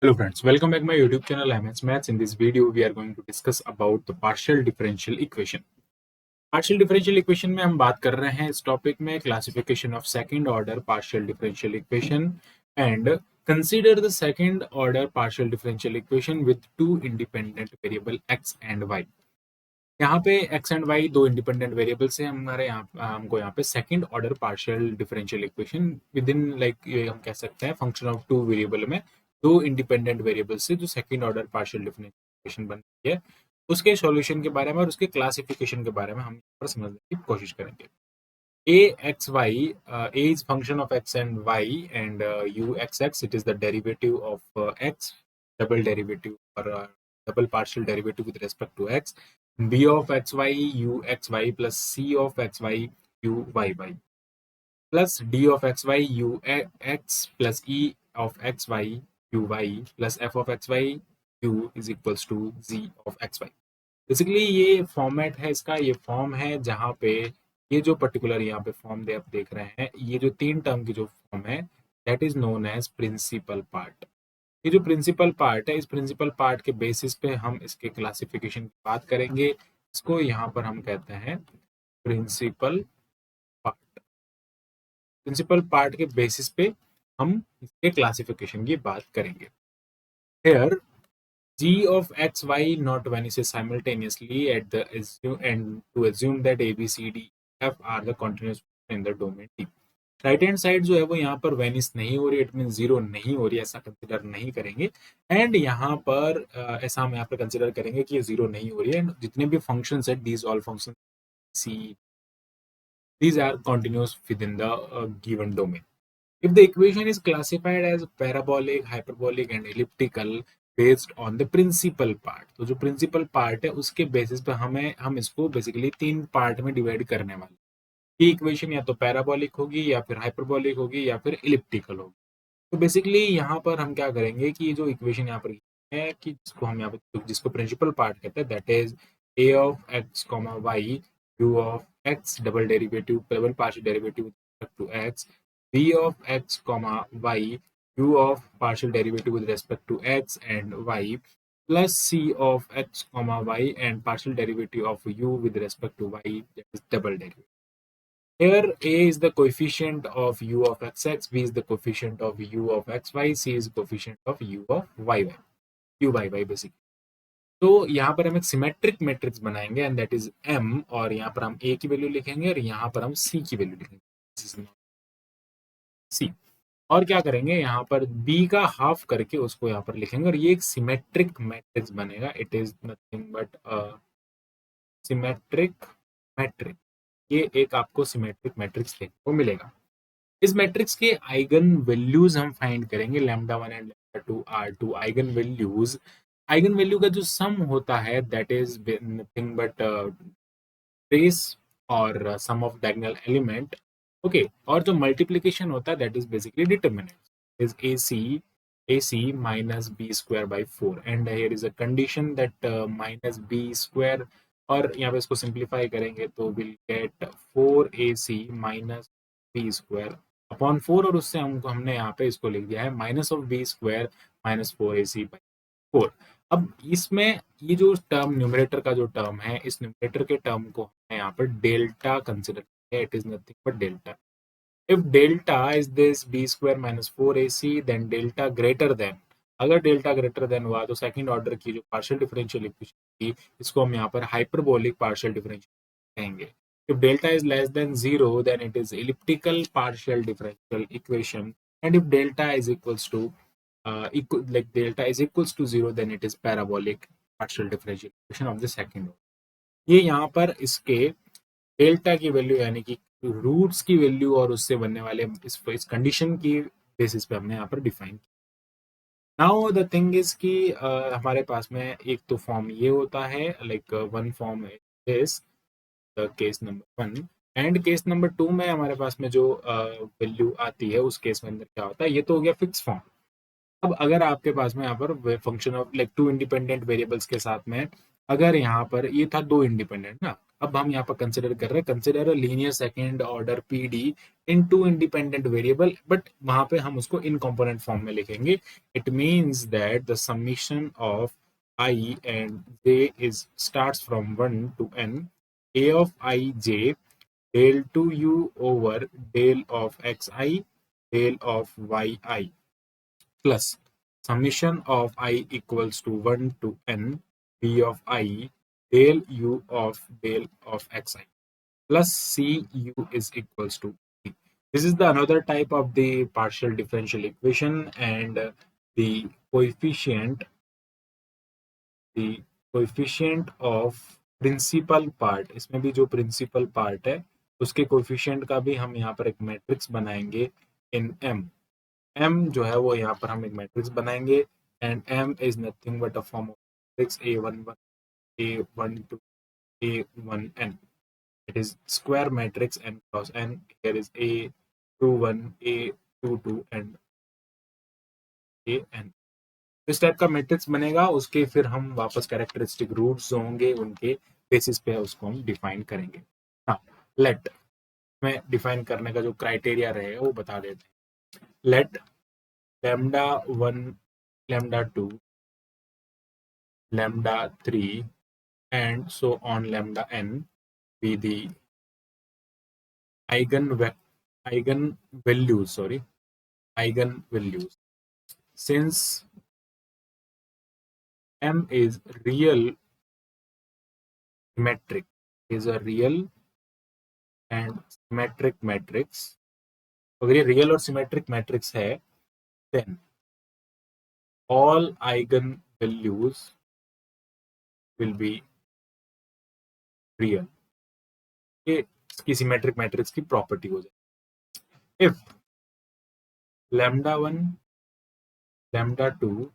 Hello friends, welcome back my YouTube channel MS Maths. In this video, we are going to discuss about the partial differential equation. Partial differential equation में हम बात कर रहे हैं इस topic में classification of second order partial differential equation and consider the second order partial differential equation with two independent variable x and y. यहाँ पे x and y दो इंडिपेंडेंट वेरिएबल्स हैं हमारे हमको यहाँ पे second order partial differential equation with in like ये हम कह सकते हैं फंक्शन ऑफ टू वेरिएबल में दो इंडिपेंडेंट वेरिएबल से जो second order partial differential equation बनती है उसके सॉल्यूशन के बारे में और उसके क्लासिफिकेशन के बारे में हम यहाँ पर समझने की कोशिश करेंगे. A is function of x and y and uxx it is the derivative of x, double derivative or double partial derivative with respect to x. B of xy uxy plus c of xy uyy plus d of xy ux plus e of xy uy plus f of xy u is equals to z of xy. Basically ये format है इसका, ये form है जहाँ पे ये जो particular यहाँ पे फॉर्म आप देख रहे हैं, ये जो तीन टर्म की जो फॉर्म है that is known as principal part. ये जो प्रिंसिपल पार्ट है, इस प्रिंसिपल पार्ट के बेसिस पे हम इसके क्लासिफिकेशन की बात करेंगे. इसको यहाँ पर हम कहते हैं प्रिंसिपल पार्ट. प्रिंसिपल पार्ट के बेसिस पे हम इसके क्लासिफिकेशन की बात करेंगे. Here g of x y not vanishes simultaneously at the and to assume that a b c d f are the continuous in the domain D. Right hand side जो है वो यहाँ पर वेनिस नहीं हो रही, इट मीन जीरो नहीं हो रही, ऐसा कंसिडर नहीं करेंगे. एंड यहाँ पर ऐसा हम यहाँ पर कंसिडर करेंगे कि ये जीरो नहीं हो रही है. जितने भी फंक्शंस है these all functions see these are continuous within the given domain. If the equation is classified as parabolic, hyperbolic and elliptical based on the principal part, तो जो principal part है उसके बेसिस पे हम इसको बेसिकली तीन part में divide करने वाले. ये इक्वेशन या तो पैराबोलिक होगी या फिर हाइपरबोलिक होगी या फिर इलिप्टिकल होगी. तो बेसिकली यहाँ पर हम क्या करेंगे कि ये जो इक्वेशन यहाँ पर है कि जिसको हम यहाँ पर जिसको प्रिंसिपल पार्ट कहते हैं that is a of x, y u of x double derivative double partial derivative with respect to x, b of x, y u of partial derivative with respect to x and y plus c of x, y and partial derivative of u with respect to y that is double derivative. Here a is the coefficient of u of xx, b is the coefficient of u of xy, c is coefficient of u of yy, uyy basically. तो यहाँ पर हम एक symmetric matrix बनाएंगे and that is m और यहाँ पर हम a की वैल्यू लिखेंगे और यहाँ पर हम c की वैल्यू लिखेंगे c. और क्या करेंगे यहाँ पर b का हाफ करके उसको यहाँ पर लिखेंगे और ये एक सिमेट्रिक मैट्रिक्स बनेगा. It is nothing but symmetric matrix. ये एक आपको सिमेट्रिक मैट्रिक्स देखने को मिलेगा. इस मैट्रिक्स के आइगन वैल्यूज हम फाइंड करेंगे. Lambda 1 and lambda 2 are two eigenvalues. Eigenvalue का जो सम होता है that is nothing but trace और sum of diagonal element. Okay, और जो मल्टीप्लिकेशन होता है that is basically determinant is ac minus b square by 4 and here is a condition that minus b square और यहाँ पे इसको सिंप्लीफाई करेंगे तो will get 4ac minus b square upon 4 और उससे हमने यहाँ पे इसको लिख दिया है minus of b square minus 4ac by 4. अब इसमें ये जो टर्म न्यूमरेटर का जो टर्म है इस न्यूमरेटर के टर्म को हमने यहाँ पर डेल्टा कंसिडर किया. It is nothing but delta. If delta is this b square minus 4ac then delta greater than, अगर डेल्टा ग्रेटर देन हुआ तो सेकंड ऑर्डर की जो पार्शियल डिफरेंशियल इक्वेशन थी इसको हम यहाँ पर हाइपरबोलिक पार्शियल डिफरेंशियल कहेंगे. If delta is less than 0 then it is elliptical partial differential equation and if delta is equals to delta is equals to 0 then it is parabolic partial differential equation of the second order. ये यहाँ पर इसके delta की value यानी कि roots की value और उससे बनने वाले इस कंडीशन की बेसिस पे हमने यहाँ पर डिफाइन किया. नाउ द थिंग इज कि हमारे पास में एक तो फॉर्म ये होता है like one form is the case number 1 and case number 2 में हमारे पास में जो वैल्यू आती है उस केस में अंदर क्या होता है. ये तो हो गया फिक्स फॉर्म. अब अगर आपके पास में यहाँ पर function of like two independent variables के साथ में अगर यहाँ पर ये था दो इंडिपेंडेंट ना, अब हम यहाँ पर कंसिडर कर रहे हैं, consider a linear second order PD in two independent variable, but वहां पे हम उसको इन कंपोनेंट फॉर्म में लिखेंगे. It means that the summation of I and j is starts from 1 to n, a of I j del 2u over del of xi del of yi plus summation of I equals to 1 to n b of I del u of del of xi plus cu is equals to p. This is the another type of the partial differential equation, and the coefficient the coefficient of principal part, इसमें भी जो principal part है उसके coefficient का भी हम यहाँ पर एक मैट्रिक्स बनाएंगे इन एम. एम जो है वो यहाँ पर हम एक मैट्रिक्स बनाएंगे, and M is nothing but a form of matrix A11 A12 A1n. It is square matrix n cross n. Here is A21 A22 and an. इस टाइप का मैट्रिक्स बनेगा, उसके फिर हम वापस कैरेक्टरिस्टिक रूट्स जो होंगे उनके बेसिस पे उसको हम डिफाइन करेंगे. हाँ, लेट में डिफाइन करने का जो क्राइटेरिया रहेगा वो बता देते हैं. Late λ1 λ2 λ3 and so on λn be the eigenvalues. Since m is real symmetric, is a real and symmetric matrix, अगर ये रियल और सिमेट्रिक मैट्रिक्स है, then all eigenvalues will be real. ये इसकी सिमेट्रिक मैट्रिक्स की प्रॉपर्टी हो जाए. If λ1 λ2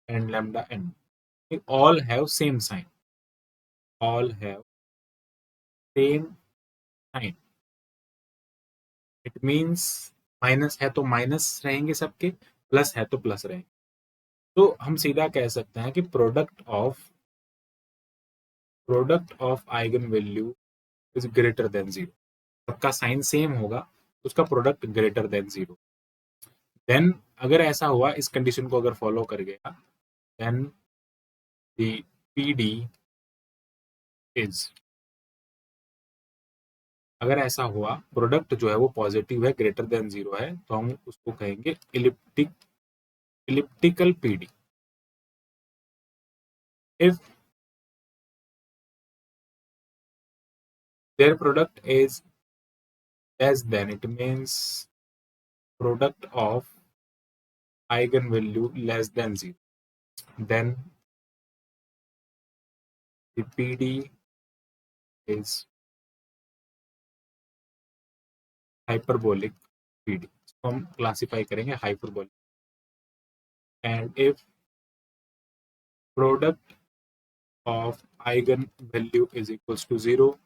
and λn they all have same sign, all have same sign, it means minus है तो माइनस रहेंगे सबके, प्लस है तो प्लस रहेंगे. तो हम सीधा कह सकते हैं कि product of eigenvalue is greater than zero. सबका साइन सेम होगा, उसका product greater than zero. Then अगर ऐसा हुआ, इस कंडीशन को अगर फॉलो कर गया, देन द पीडी इज, अगर ऐसा हुआ प्रोडक्ट जो है वो पॉजिटिव है, ग्रेटर देन जीरो है, तो हम उसको कहेंगे elliptical PD. If their product is less than, it means product of eigenvalue less than zero, then the PD is hyperbolic PD. इसको हम क्लासिफाई करेंगे hyperbolic. And if product of eigenvalue is equals to zero,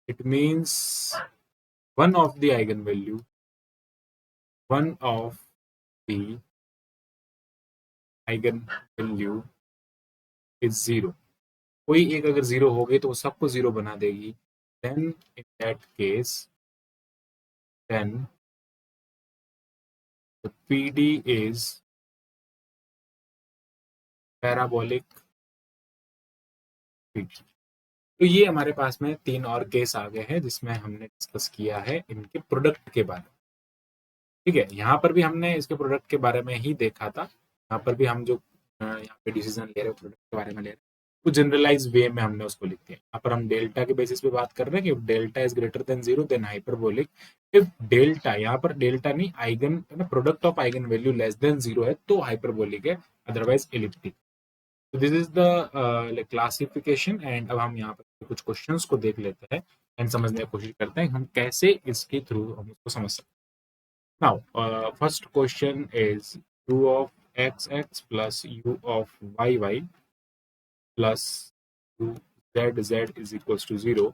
it means one of the eigenvalue, one of the eigenvalue is zero. कोई एक अगर zero हो गई तो वो सबको जीरो बना देगी. then in that case, then the PD is parabolic PD. तो ये हमारे पास में 3 और केस आ गए हैं जिसमें हमने डिस्कस किया है इनके प्रोडक्ट के बारे में. ठीक है, यहाँ पर भी हमने इसके प्रोडक्ट के बारे में ही देखा था. यहाँ पर भी हम जो यहाँ पे डिसीजन ले रहे हैं प्रोडक्ट के बारे में ले रहे हैं, तो जनरलाइज वे में हमने उसको लिख दिया. यहाँ पर हम डेल्टा के बेसिस पे बात कर रहे हैं कि delta is greater than zero then hyperbolic. If delta, यहाँ पर डेल्टा नहीं, eigen product of eigenvalue less than zero है तो हाइपरबोलिक है, अदरवाइज एलिप्टिक. तो this is the classification. And अब हम यहाँ पर कुछ क्वेश्चंस को देख लेते हैं एंड समझने की कोशिश करते हैं हम कैसे इसके थ्रू हम उसको समझ सकते हैं. Now, first question is u of xx plus u of yy plus u z is equals to 0.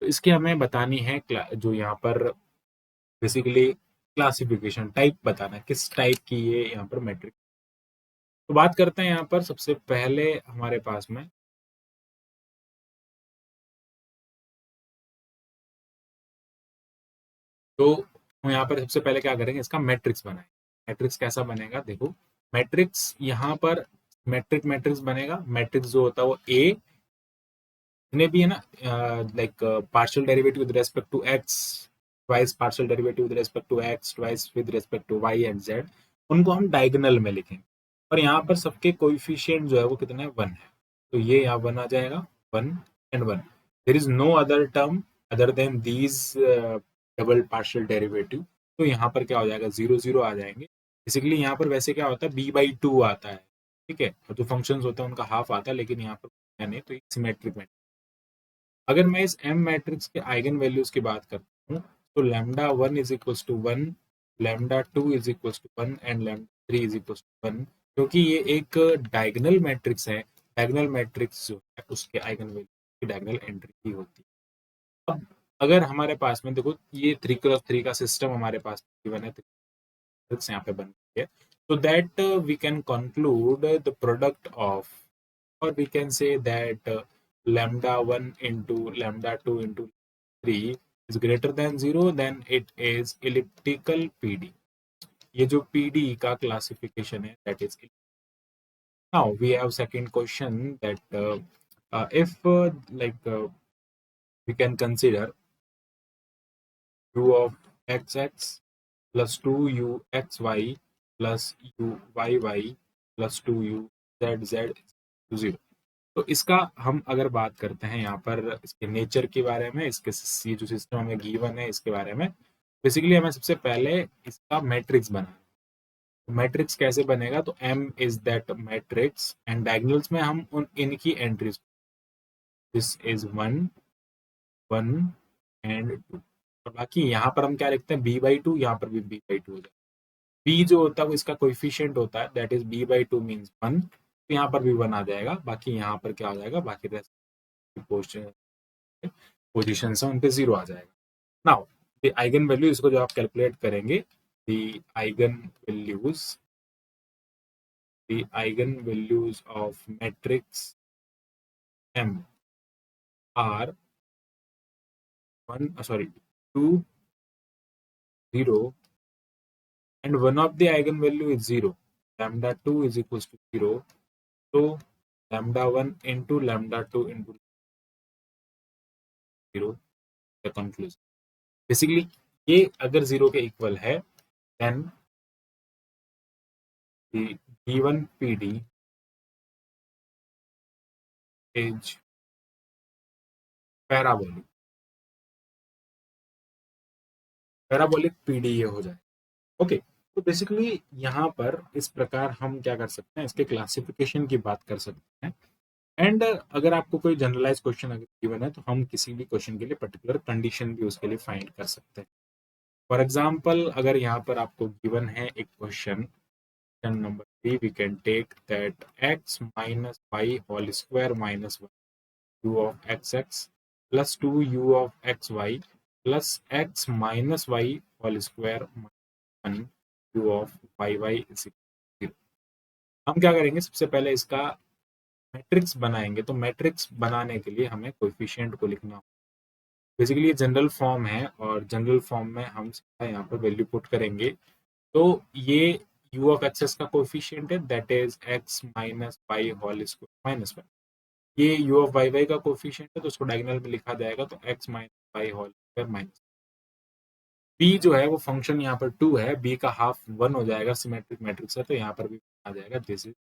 तो इसकी हमें बतानी है जो यहाँ पर बेसिकली क्लासिफिकेशन टाइप बताना है, किस टाइप की ये यहाँ पर मैट्रिक्स. तो बात करते हैं यहाँ पर सबसे पहले हमारे पास में तो हम यहाँ पर सबसे पहले क्या करेंगे, इसका मैट्रिक्स बनाएंगे। मैट्रिक्स कैसा बनेगा, देखो मैट्रिक्स यहाँ पर मैट्रिक्स बनेगा। मैट्रिक्स जो होता है वो ए जितने भी है ना, like partial derivative with respect to x, twice partial derivative with respect to x, twice with respect to y and z, उनको हम डायगोनल में लिखेंगे। और यहाँ पर सबके कोएफिशिएंट जो है वो कितने हैं, 1 है। तो ये यहाँ 1 आ जाएगा, 1 एंड 1। There is no other term other than these double partial derivative. तो यहाँ पर क्या हो जाएगा, 0 0 आ जाएंगे। बेसिकली यहाँ पर वैसे क्या होता है, b/2 आता है, ठीक है। और जो फंक्शंस होते हैं उनका हाफ आता है, लेकिन यहाँ पर नहीं, तो सिमेट्रिक में। अगर मैं इस एम मैट्रिक्स के आइगन वैल्यूज की बात करता हूँ, तो lambda 1 is equals to 1, lambda 2 is equals to 1 and lambda 3 is equals to 1। क्योंकि ये एक डायगोनल मैट्रिक्स है, डायगोनल मैट्रिक्स जो है उसके आइगन वैल्यू की डायगोनल एंट्री ही होती है। अब अगर हमारे पास में देखो ये 3x3 का सिस्टम हमारे पास गिवन है, मैट्रिक्स यहाँ पे बन रही है, so that we can conclude the product of, or we can say that lambda 1 into lambda 2 into 3 is greater than 0, then it is elliptical PD। ये जो PD का क्लासिफिकेशन है, that is now we have second question that if we can consider u of xx plus 2uxy plus uyy plus 2uzz to 0। तो इसका हम अगर बात करते हैं यहाँ पर इसके नेचर के बारे में, इसके ये जो सिस्टम हमें गिवन है इसके बारे में, बेसिकली हमें सबसे पहले इसका मैट्रिक्स बनाना है। मैट्रिक्स कैसे बनेगा, तो m is that matrix and diagonals में हम उन इनकी एंट्रीज, दिस इज 1 1 एंड 2। और बाकी यहाँ पर हम क्या लिखते हैं, b/2, यहाँ पर भी b/2 हो जाएगा। b जो होता है वो इसका कोएफिशिएंट होता है, दैट इज b/2 मींस 1। तो यहाँ पर भी 1 आ जाएगा, बाकी यहाँ पर क्या हो जाएगा, बाकी रेस्ट पोजिशन है उन पे 0 आ जाएगा। नाउ द आइगन वैल्यू, इसको जो आप कैलकुलेट करेंगे, the eigenvalues of matrix m are 2 0 and one of the eigenvalue is 0, lambda 2 is equals to 0, so lambda 1 into lambda 2 into 0, the conclusion। Basically ये अगर 0 के इक्वल है, then the given PD is parabolic. Parabolic PD ये हो जाए, okay. तो basically यहाँ पर इस प्रकार हम क्या कर सकते हैं, इसके क्लासिफिकेशन की बात कर सकते हैं। एंड अगर आपको कोई जनरलाइज क्वेश्चन अगर गिवन है, तो हम किसी भी क्वेश्चन के लिए पर्टिकुलर कंडीशन भी उसके लिए फाइंड कर सकते हैं। फॉर एग्जाम्पल अगर यहाँ पर आपको गिवन है एक question number 3, we can take that x minus Y whole square minus 1 u of x x plus 2 u of x y plus x minus Y whole square 1 u of y y is equal to 0। हम क्या करेंगे, सबसे पहले इसका matrix बनाएंगे। तो matrix बनाने के लिए हमें कोएफिशिएंट को लिखना होगा। बेसिकली ये जनरल फॉर्म है, और जनरल फॉर्म में हम सीधा यहाँ पर वैल्यू पुट करेंगे। तो ये u ऑफ एक्सेस का कोएफिशिएंट है, that is x minus Y whole square minus 1। ये u ऑफ वाई वाई का कोएफिशिएंट है, तो उसको डायगोनल में लिखा जाएगा, तो x minus Y whole square minus. b जो है वो फंक्शन यहाँ पर 2 है, b का हाफ 1 हो जाएगा, सिमेट्रिक मैट्रिक्स है, तो यहाँ पर भी आ जाएगा, this is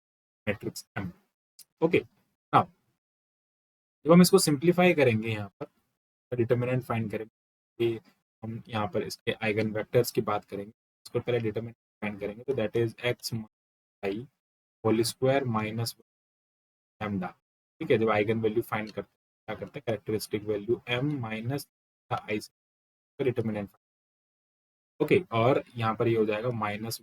matrix m, okay. Now जब हम इसको सिंप्लीफाई करेंगे, यहाँ पर डिटर्मिनेंट फाइंड करेंगे, कि हम यहाँ पर इसके आइगन वेक्टर्स की बात करेंगे। इसको पहले डिटर्मिनेंट फाइंड करेंगे, तो that is x i whole square minus lambda, ठीक है। जब आइगन वैल्यू फाइंड करते हैं, क्या करते हैं, कैरेक्टरिस्टिक वैल्यू m माइनस आई से डिटर्मिनेंट, ओके। और यहाँ पर ये हो जाएगा माइनस,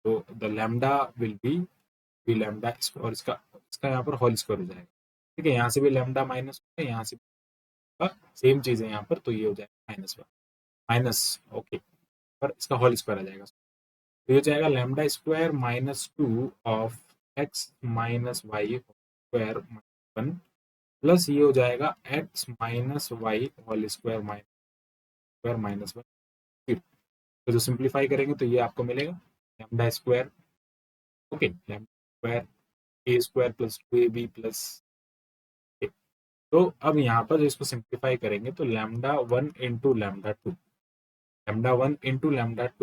तो the lambda will be lambda, और इसका इसका यहाँ पर होल स्क्वायर हो जाएगा, ठीक है। यहाँ से भी लैम्डा माइनस, यहाँ से सेम चीज है यहाँ पर, तो ये हो जाएगा माइनस 1 माइनस, ओके, पर इसका होल स्क्वायर आ जाएगा। तो ये हो जाएगा lambda square minus 2 of X minus Y square minus 1 plus ये हो जाएगा x minus Y whole square minus 1 तो जो सिंप्लीफाई करेंगे तो ये आपको मिलेगा lambda square, okay, lambda square A square plus 2ab plus A. तो अब यहाँ पर जो इसको सिंप्लीफाई करेंगे तो लैम्डा 1 इंटू लैम्डा 2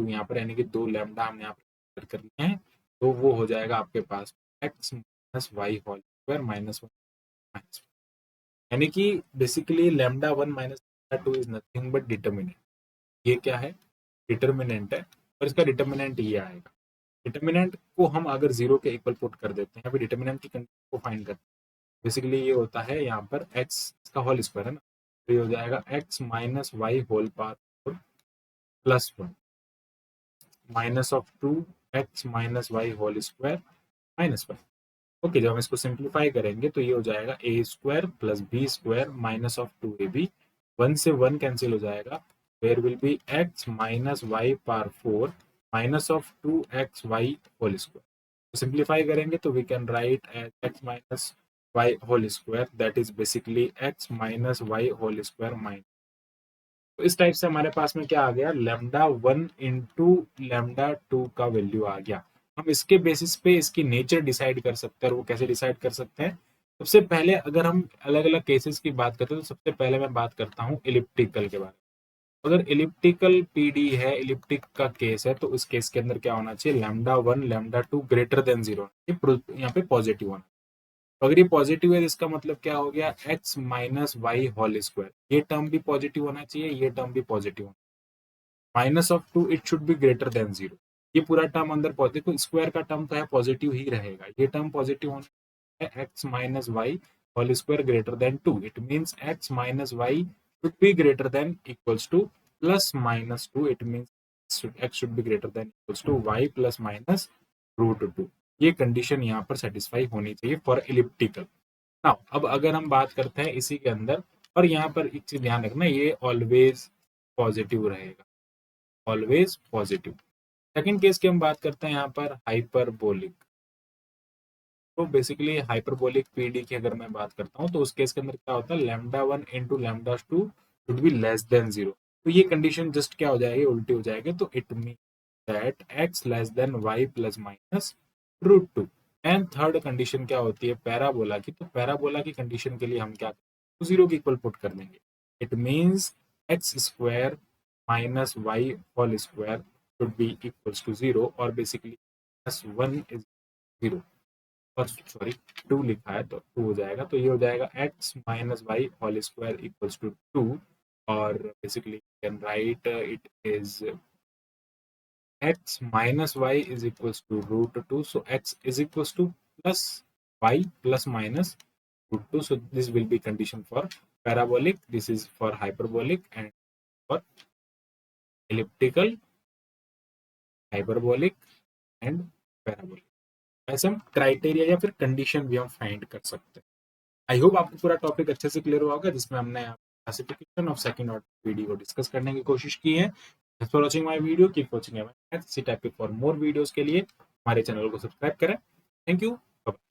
यहाँ पर यानी कि 2 लैम्डा हमने यहाँ पर कर लिए हैं, तो वो हो जाएगा आपके पास X minus Y whole square minus one minus, यानी कि basically lambda 1 minus lambda 2 is nothing but determinant. ये क्या है? डिटर्मिनेंट है, और इसका डिटर्मिनेंट ये आएगा। डिटर्मिनेंट को हम अगर जीरो के इक्वल पुट कर देते हैं, अभी डिटर्मिनेंट की कंडीशन को फाइंड करते हैं, बेसिकली ये होता है यहाँ पर एक्स का होल स्क्वायर है ना, तो ये हो जाएगा x minus Y whole power plus one minus of 2 X minus Y whole square minus one. Okay, जब हम इसको सिंप्लीफाई करेंगे तो ये हो जाएगा A square plus B square minus of 2ab, 1 से 1 कैंसिल हो जाएगा, there will be X minus Y power 4 minus of 2xy whole square. तो सिंप्लीफाई करेंगे तो we can write as X minus Y whole square, that is basically x minus Y whole square minus. तो इस type से हमारे पास में क्या आ गया, लैम्डा 1 इंटू लैम्डा 2 का वैल्यू आ गया। हम इसके बेसिस पे इसकी नेचर डिसाइड कर सकते हैं, और वो कैसे डिसाइड कर सकते हैं? सबसे पहले अगर हम अलग अलग केसेस की बात करते हैं तो सबसे पहले मैं बात करता हूँ इलिप्टिकल के बारे में। अगर इलिप्टिकल पीडी है, इलिप्टिक का केस है, तो इस केस के अंदर क्या होना चाहिए, lambda 1 lambda 2 greater than zero, यहाँ पे पॉजिटिव होना। अगर ये पॉजिटिव है इसका मतलब क्या हो गया, x minus Y whole square, ये टर्म भी पॉजिटिव होना चाहिए, ये टर्म भी पॉजिटिव होना, minus of 2 it should be greater than zero. ये पूरा टर्म अंदर पॉजिटिव, स्क्वायर का टर्म तो है पॉजिटिव ही रहेगा, ये टर्म पॉजिटिव होना है, x minus Y whole square greater than 2, it means x minus y should be greater than equals to plus minus 2, it means x should be greater than equals to y plus minus √2। ये condition यहाँ पर satisfy होनी चाहिए for elliptical. Now अब अगर हम बात करते हैं इसी के अंदर, और यहाँ पर एक चीज ध्यान रखना, ये ऑलवेज पॉजिटिव रहेगा, ऑलवेज पॉजिटिव। सेकंड केस की हम बात करते हैं यहाँ पर हाइपरबोलिक। तो बेसिकली हाइपरबोलिक पीडी की अगर मैं बात करता हूँ तो उस केस के अंदर क्या होता है, lambda 1 into lambda 2 should be less than zero. तो ये कंडीशन जस्ट क्या हो जाएगी, उल्टी हो जाएगी, तो it mean that x less than y plus minus √2। And third condition क्या होती है, पैराबोला की। तो पैराबोला की कंडीशन के लिए हम क्या जीरो की इक्वल पुट कर देंगे, it means x square minus Y whole square should be equals to zero, और बेसिकली +1 इज जीरो, और सॉरी 2 लिखा है तो 2 हो जाएगा, तो ये हो जाएगा x minus Y whole square equals to 2, और basically can write it is x minus y is equals to √2. So x is equals to plus y plus minus √2. So this will be condition for parabolic. This is for hyperbolic, and for elliptical, hyperbolic and parabolic. ऐसे हम criteria या फिर condition भी हम find कर सकते हैं। I hope आपको पूरा टॉपिक अच्छे से क्लियर हुआ होगा, जिसमें हमने classification of second order PD को डिस्कस करने की कोशिश की है। Thanks for watching my video, keep watching इसी टाइप के फॉर मोर वीडियोस के लिए हमारे चैनल को सब्सक्राइब करें। Thank you.